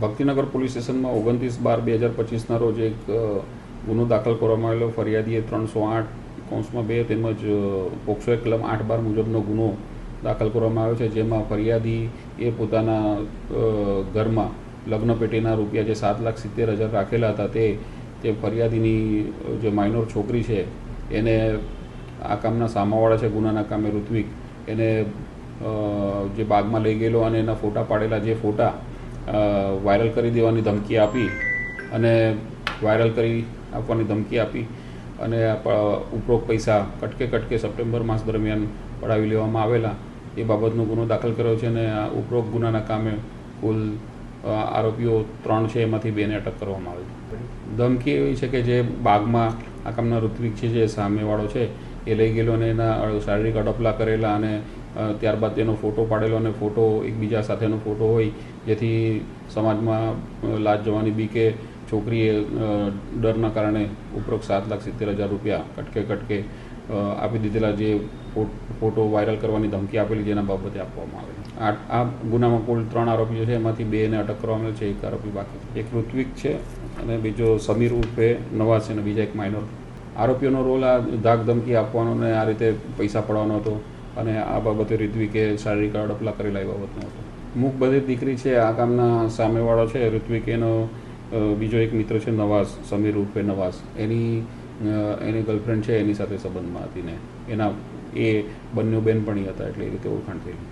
Bhaktinagar police સ્ટેશનમાં 29/12/2025ના રોજ એક ગુનો દાખલ કરવામાં આવેલો. ફરિયાદીએ 308(2) તેમજ પોક્સો કલમ 8(12) મુજબનો ગુનો દાખલ કરવામાં આવ્યો છે, જેમાં ફરિયાદી એ પોતાના ઘરમાં લગ્ન પેટીના રૂપિયા જે 7,70,000 રાખેલા હતા તે ફરિયાદીની જે માઇનોર છોકરી છે એને આ કામના સામાવાળા છે ગુનાના કામે ઋત્વિક એને જે બાગમાં લઈ ગયેલો અને એના ફોટા પાડેલા જે ફોટા વાયરલ કરી દેવાની ધમકી આપી અને અને ઉપરોક્ત પૈસા કટકે સપ્ટેમ્બર માસ દરમિયાન પડાવી લેવામાં આવેલા એ બાબતનો ગુનો દાખલ કર્યો છે. અને આ ઉપરોક્ત ગુનાના કામે કુલ આરોપીઓ 3 છે, એમાંથી 2ને અટક કરવામાં આવી. ધમકી એવી છે કે જે બાગમાં આ કામના ઋત્વિક છે જે સામેવાળો છે એ લઈ ગયેલો અને એના શારીરિક અડપલા કરેલા અને ત્યારબાદ તેનો ફોટો પાડેલો અને ફોટો એકબીજા સાથેનો ફોટો હોય જેથી સમાજમાં લાજ જવાની બીકે છોકરીએ ડરના કારણે ઉપરોક્ત 7,70,000 રૂપિયા કટકે આપી દીધેલા, જે ફોટો વાયરલ કરવાની ધમકી આપેલી જેના બાબતે આપવામાં આવેલી. આ ગુનામાં કુલ 3 આરોપીઓ છે, એમાંથી 2ને અટક કરવામાં આવે છે, એક આરોપી બાકી. એક ઋત્વિક છે અને બીજો સમીર ઉર્ફે નવાઝ છે અને બીજા એક માઇનોર. આરોપીઓનો રોલ આ ધાક ધમકી આપવાનો અને આ રીતે પૈસા પડવાનો હતો અને આ બાબતે ઋત્વિકે શારીરિક અડપલા કરેલા એ બાબતનો હતો. મૂક બધી દીકરી છે આ કામના સામેવાળો છે ઋત્વિક, એનો બીજો એક મિત્ર છે નવાઝ, સમીર ઉર્ફે નવાઝ, એની ગર્લફ્રેન્ડ છે એની સાથે સંબંધમાં હતી ને એ બંને બેનપણી હતા એટલે એ રીતે ઓળખાણ થયેલી.